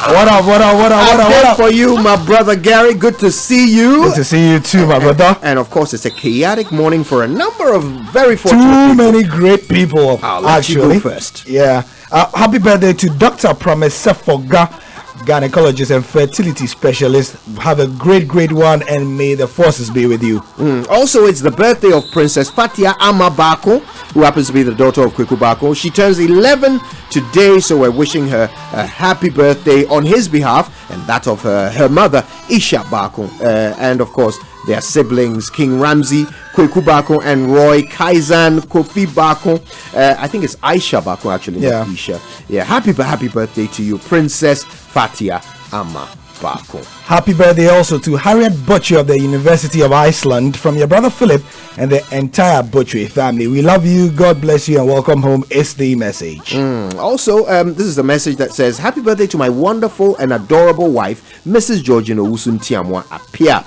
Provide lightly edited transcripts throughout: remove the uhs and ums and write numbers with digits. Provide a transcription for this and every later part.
What up? For you, my brother Gary. Good to see you. Good to see you too, my brother. And of course, it's a chaotic morning for a number of very fortunate Too people. many great people. I'll let you go first. Yeah. Happy birthday to Dr. Promise Sefoga, gynecologist and fertility specialist. Have a great one, and may the forces be with you. Also, it's the birthday of Princess Fatia Ama Bako, who happens to be the daughter of Kweku Bako. She turns 11 today, so we're wishing her a happy birthday on his behalf and that of her mother, Isha Bako. And of course, their siblings, King Ramsey, Kweku Bako, and Roy Kaizan Kofi Bako. I think it's Aisha Bako, actually, not Isha. Yeah, happy birthday to you, Princess Fatia Ama Bako. Happy birthday also to Harriet Butcher of the University of Iceland, from your brother Philip and the entire Butcher family. We love you, God bless you, and welcome home is the message. Also, this is a message that says, happy birthday to my wonderful and adorable wife, Mrs. Georgina Usun Tiamwa Apia.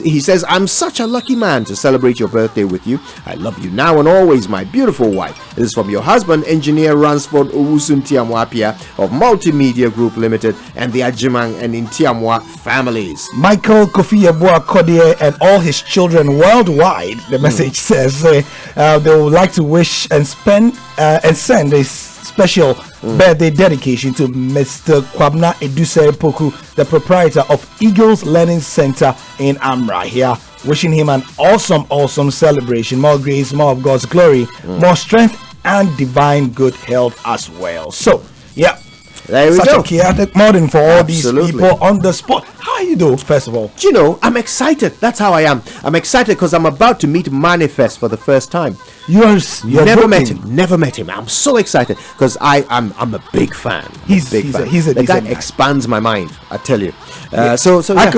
He says, I'm such a lucky man to celebrate your birthday with you. I love you now and always, my beautiful wife. This is from your husband, Engineer Ransford Owusun Tiamwa Apia of Multimedia Group Limited and the Ajimang and Intiamwa families. Michael Kofi Yeboah Kodie and all his children worldwide, the message says, they would like to wish and send a special birthday dedication to Mr. Kwabna Eduse Poku, the proprietor of Eagles Learning Center in Amra here. Wishing him an awesome celebration, more grace, more of God's glory, more strength and divine good health as well. So, yeah. There we Such go. a chaotic morning for all Absolutely. these people on the spot. How are you doing, first of all? Do you know, I'm excited. That's how I am. I'm excited because I'm about to meet Manifest for the first time. You're Never met him. I'm so excited because I'm a big fan. He's a guy expands my mind, I tell you. So yeah.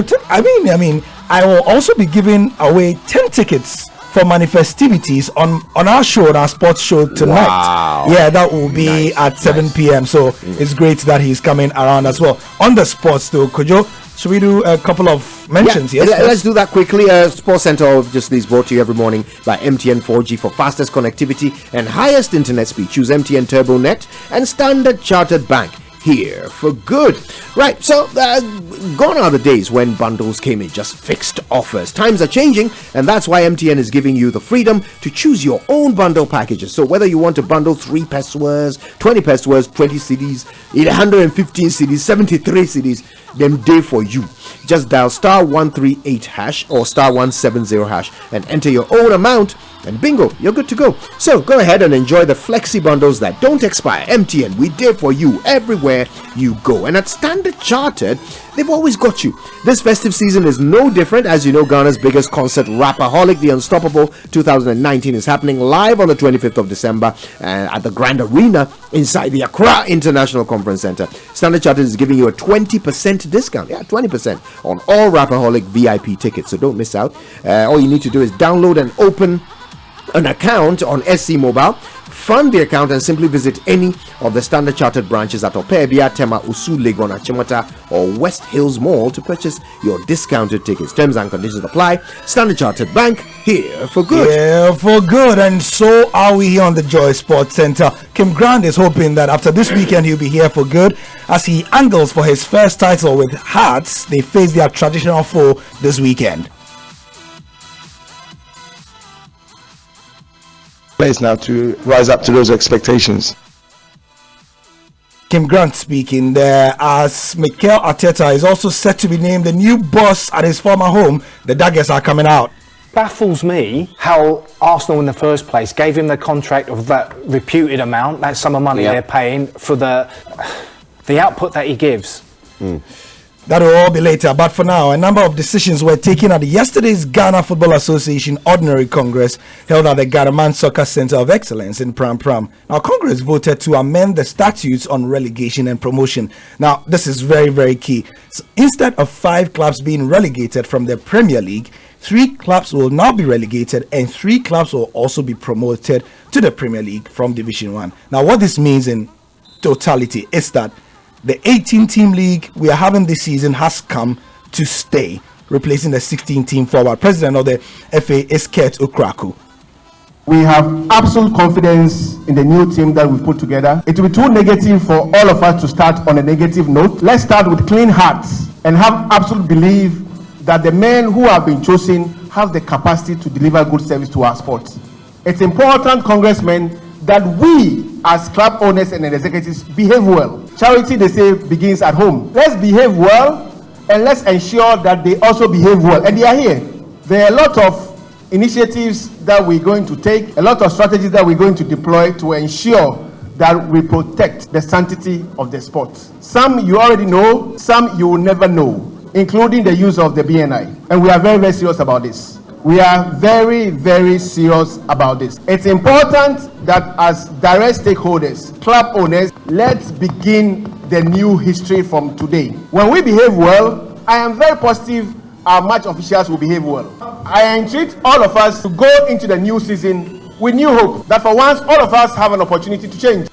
I will also be giving away 10 tickets for manifestivities on our show, on our sports show tonight. Wow. Yeah, that will be at 7 p.m. So it's great that he's coming around as well. On the sports though, Kojo, should we do a couple of mentions? Yes, let's do that quickly. Sports Center obviously is brought to you every morning by MTN 4G for fastest connectivity and highest internet speed. Choose MTN Turbo Net and Standard Chartered Bank. Here for good. Right, so gone are the days when bundles came in just fixed offers. Times are changing, and that's why MTN is giving you the freedom to choose your own bundle packages. So whether you want to bundle 3 pesewas, 20 pesewas, 20 CDs, 115 CDs, 73 CDs, them day for you. Just dial *138# or *170# and enter your own amount, and bingo, you're good to go. So go ahead and enjoy the flexi bundles that don't expire. MTN, we there for you everywhere you go. And at Standard Chartered, they've always got you. This festive season is no different. As you know, Ghana's biggest concert, Rapaholic the Unstoppable 2019, is happening live on the 25th of December at the Grand Arena inside the Accra International Conference Center. Standard Chartered is giving you a 20% discount. Yeah, 20% on all Rapaholic VIP tickets. So don't miss out. All you need to do is download and open an account on SC Mobile, fund the account, and simply visit any of the Standard Chartered branches at Opebia, Tema, Usu, Legon, Achimota, or West Hills Mall to purchase your discounted tickets. Terms and conditions apply. Standard Chartered Bank, here for good. Yeah, for good. And so are we here on the Joy Sports Center. Kim Grant is hoping that after this weekend he'll be here for good as he angles for his first title with Hearts. They face their traditional foe this weekend. Place now to rise up to those expectations. Kim Grant speaking there as Mikel Arteta is also set to be named the new boss at his former home. The Daggers are coming out. Baffles me how Arsenal in the first place gave him the contract of that reputed amount, that sum of money they're paying for the output that he gives. That will all be later, but for now, a number of decisions were taken at yesterday's Ghana Football Association Ordinary Congress held at the Ghana Soccer Center of Excellence in Pram Pram. Now, Congress voted to amend the statutes on relegation and promotion. Now, this is very, very key. So instead of 5 clubs being relegated from the Premier League, 3 clubs will now be relegated and 3 clubs will also be promoted to the Premier League from Division 1. Now, what this means in totality is that the 18-team league we are having this season has come to stay, replacing the 16-team forward. President of the FA is Kurt Okraku. We have absolute confidence in the new team that we've put together. It will be too negative for all of us to start on a negative note. Let's start with clean hearts and have absolute belief that the men who have been chosen have the capacity to deliver good service to our sport. It's important, Congressman, that we as club owners and executives behave well. Charity, they say, begins at home. Let's behave well and let's ensure that they also behave well. And they are here. There are a lot of initiatives that we're going to take, a lot of strategies that we're going to deploy to ensure that we protect the sanctity of the sport. Some you already know, some you will never know, including the use of the BNI. And we are very, very serious about this. We are very, very serious about this. It's important that as direct stakeholders, club owners, let's begin the new history from today. When we behave well, I am very positive our match officials will behave well. I entreat all of us to go into the new season with new hope that for once all of us have an opportunity to change.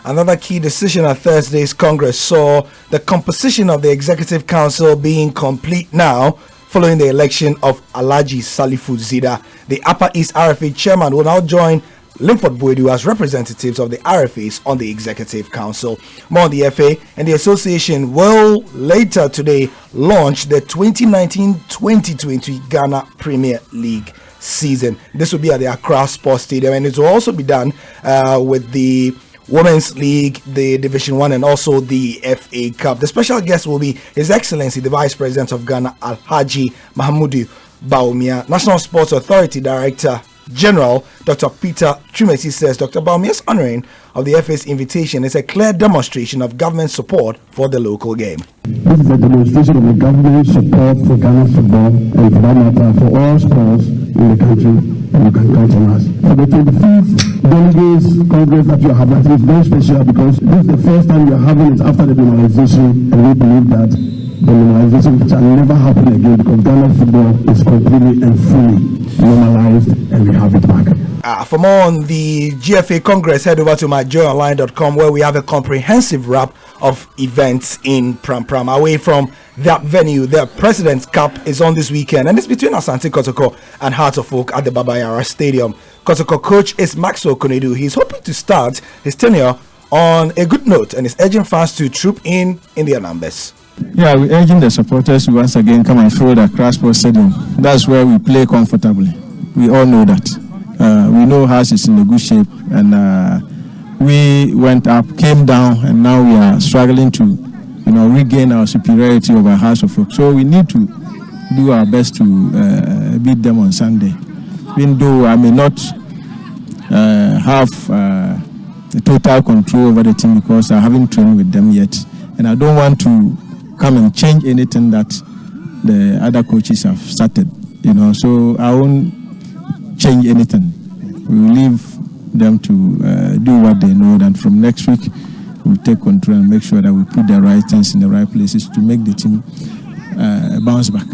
Another key decision at Thursday's Congress saw the composition of the Executive Council being complete now following the election of Alhaji Salifu Zida. The Upper East RFA chairman will now join Linford Boedu as representatives of the RFAs on the Executive Council. More on the FA and the association will later today launch the 2019-2020 Ghana Premier League season. This will be at the Accra Sports Stadium, and it will also be done with the Women's League, the Division 1, and also the FA Cup. The special guest will be His Excellency, the Vice President of Ghana, Alhaji Mahamudu Bawumia. National Sports Authority Director General Dr. Peter Chumesi says Dr. Bawumia's honoring of the FA's invitation is a clear demonstration of government support for the local game. This is a demonstration of the government support for Ghana football and for that matter for all sports in the country, and you can count on us. For the 25th Delegates Congress that you have, I think is very special because this is the first time you are having it after the demonization, and we believe that the normalization shall never happen again because Ghana football is completely and fully normalized and we have it back. For more on the GFA Congress, head over to myjoyonline.com where we have a comprehensive wrap of events in Pram Pram. Away from that venue, the President's Cup is on this weekend and it's between Asante Kotoko and Heart of Oak at the Baba Yara Stadium. Kotoko coach is Maxwell Konedu. He's hoping to start his tenure on a good note and is urging fans to troop in their numbers. Yeah, we're urging the supporters to once again come and fill the Accra Sports Stadium. That's where we play comfortably. We all know that. We know Hearts is in a good shape, and we went up, came down, and now we are struggling to, regain our superiority over Hearts of Oak. So we need to do our best to beat them on Sunday. Even though I may not have the total control over the team because I haven't trained with them yet, and I don't want to come and change anything that the other coaches have started, so I won't change anything. We will leave them to do what they know, and from next week we'll take control and make sure that we put the right things in the right places to make the team bounce back.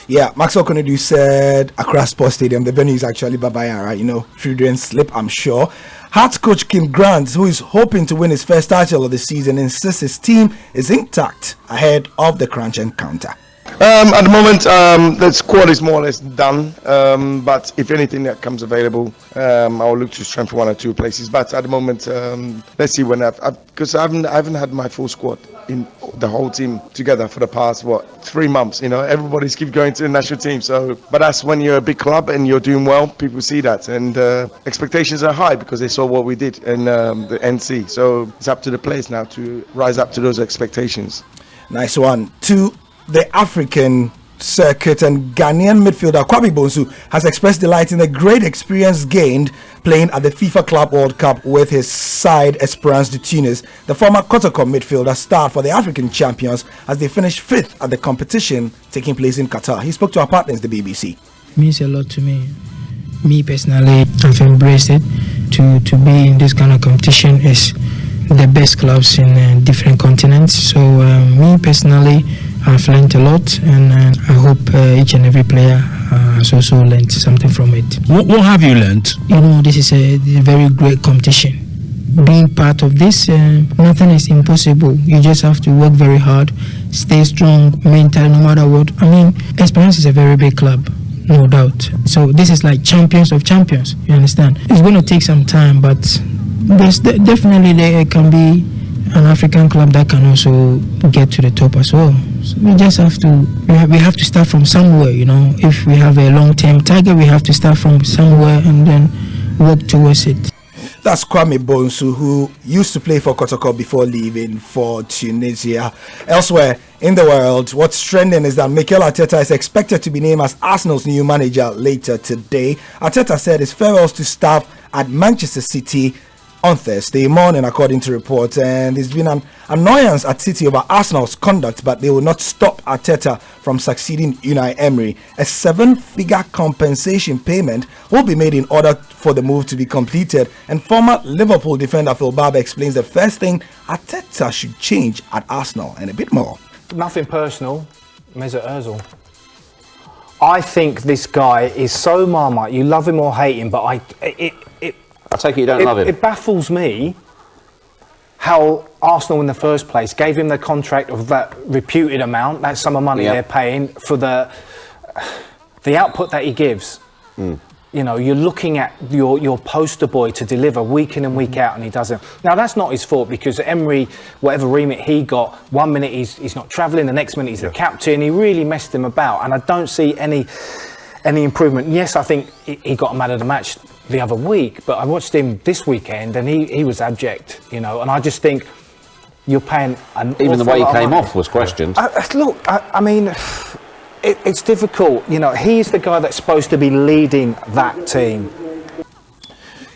Yeah, Maxwell Konedu said Accra Sports Stadium, the venue is actually Baba Yara, through didn't slip, I'm sure. Hearts coach Kim Grant, who is hoping to win his first title of the season, insists his team is intact ahead of the crunch encounter. At the moment, the squad is more or less done. But if anything that comes available, I'll look to strengthen one or two places. But at the moment, let's see when because I haven't had my full squad in the whole team together for the past 3 months. Everybody's keep going to the national team. But that's when you're a big club and you're doing well. People see that, and expectations are high because they saw what we did in the NC. So it's up to the players now to rise up to those expectations. Nice one. To the African circuit, and Ghanaian midfielder Kwame Bonsu has expressed delight in the great experience gained playing at the FIFA Club World Cup with his side Esperance de Tunis. The former Kotoko midfielder starred for the African champions as they finished 5th at the competition taking place in Qatar. He spoke to our partners, the BBC. It means a lot to me. Me personally, I've embraced it. To be in this kind of competition is the best clubs in different continents. So me personally, I've learned a lot, and I hope each and every player has also learned something from it. What have you learned? This is a very great competition. Being part of this, nothing is impossible. You just have to work very hard, stay strong mentally no matter what. Esperance is a very big club. no doubt. So this is like champions of champions. You understand? It's going to take some time, but definitely there can be an African club that can also get to the top as well. So we just have to we have to start from somewhere. If we have a long-term target, we have to start from somewhere and then work towards it. That's Kwame Bonsu, who used to play for Kotoko before leaving for Tunisia. Elsewhere in the world, what's trending is that Mikel Arteta is expected to be named as Arsenal's new manager later today. Arteta said his farewells to staff at Manchester City on Thursday morning, according to reports, and there's been an annoyance at City over Arsenal's conduct, but they will not stop Arteta from succeeding Unai Emery. A 7-figure compensation payment will be made in order for the move to be completed, and former Liverpool defender Phil Barber explains the first thing Arteta should change at Arsenal and a bit more. Nothing personal, Mesut Ozil. I think this guy is so Marmite. You love him or hate him, but I take it you don't love him. It baffles me how Arsenal in the first place gave him the contract of that reputed amount, that sum of money they're paying for the output that he gives. You're looking at your poster boy to deliver week in and week out, and he doesn't. Now, that's not his fault, because Emery, whatever remit he got, 1 minute he's not travelling, the next minute he's the captain. He really messed him about, and I don't see any improvement. Yes, I think he got a man of the match the other week, but I watched him this weekend and he was abject, and I just think you're paying even the way he came off was questioned. I mean, it's difficult. He's the guy that's supposed to be leading that team.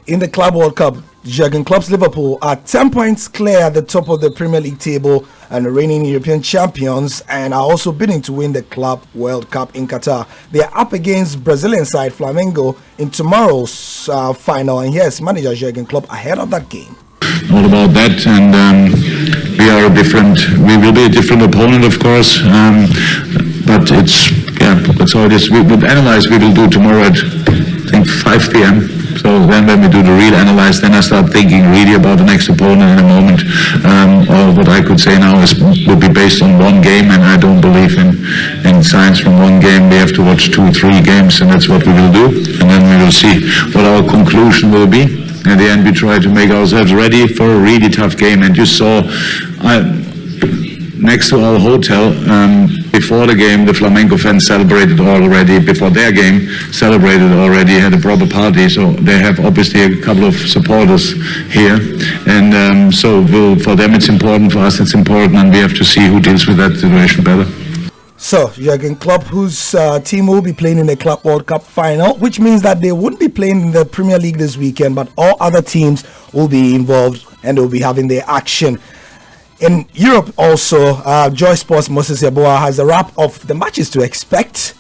In the Club World Cup, Jurgen Klopp's Liverpool are 10 points clear at the top of the Premier League table and reigning European champions, and are also bidding to win the Club World Cup in Qatar. They are up against Brazilian side Flamengo in tomorrow's final, and here's manager Jurgen Klopp ahead of that game. All about that, and we will be a different opponent, of course, but that's how it is. We will analyze. We will do tomorrow at I think 5 p.m. So then when we do the real analyze, then I start thinking really about the next opponent in a moment. Or what I could say now would be based on one game, and I don't believe in science from one game. We have to watch 2-3 games, and that's what we will do. And then we will see what our conclusion will be. In the end, we try to make ourselves ready for a really tough game. And you saw, next to our hotel, before the game, the Flamengo fans celebrated already. Before their game, celebrated already, had a proper party. So they have obviously a couple of supporters here. And for them it's important, for us it's important, and we have to see who deals with that situation better. So, Jurgen Klopp, whose team will be playing in the Club World Cup final, which means that they wouldn't be playing in the Premier League this weekend, but all other teams will be involved and they'll be having their action. In Europe also, JoySports Moses Yeboah has a wrap of the matches to expect.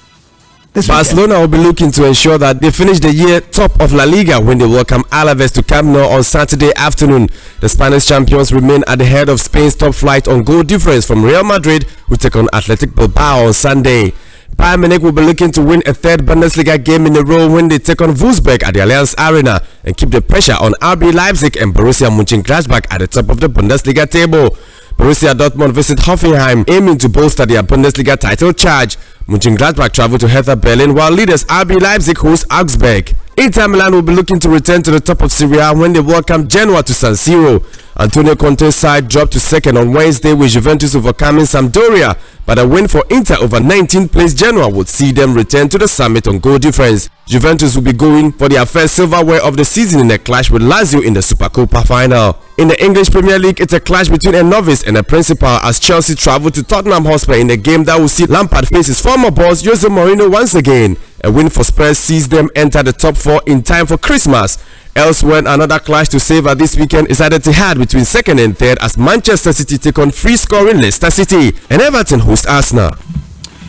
Barcelona will be looking to ensure that they finish the year top of La Liga when they welcome Alaves to Camp Nou on Saturday afternoon. The Spanish champions remain at the head of Spain's top flight on goal difference from Real Madrid, who take on Athletic Bilbao on Sunday. Bayern Munich will be looking to win a third Bundesliga game in a row when they take on Wolfsburg at the Allianz Arena and keep the pressure on RB Leipzig and Borussia Mönchengladbach at the top of the Bundesliga table. Borussia Dortmund visit Hoffenheim, aiming to bolster their Bundesliga title charge. Mönchengladbach travel to Hertha Berlin, while leaders RB Leipzig host Augsburg. Inter Milan will be looking to return to the top of Serie A when they welcome Genoa to San Siro. Antonio Conte's side dropped to second on Wednesday with Juventus overcoming Sampdoria, but a win for Inter over 19th place Genoa would see them return to the summit on goal difference. Juventus will be going for their first silverware of the season in a clash with Lazio in the Supercopa final. In the English Premier League, it's a clash between a novice and a principal as Chelsea travel to Tottenham Hotspur in a game that will see Lampard face his former boss Jose Mourinho once again. A win for Spurs sees them enter the top 4 in time for Christmas. Elsewhere, another clash to savor this weekend is at Etihad between second and third as Manchester City take on free-scoring Leicester City and Everton host Arsenal.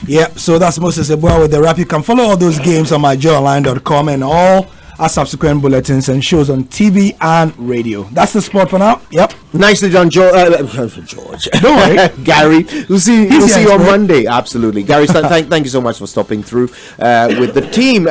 Yeah, so that's Moses Yeboah with the wrap. You can follow all those games on myjoyonline.com and all our subsequent bulletins and shows on TV and radio. That's the sport for now. Yep. Nicely done, George. Don't worry. Gary. We'll see you on Monday. Absolutely. Gary, thank you so much for stopping through with the team.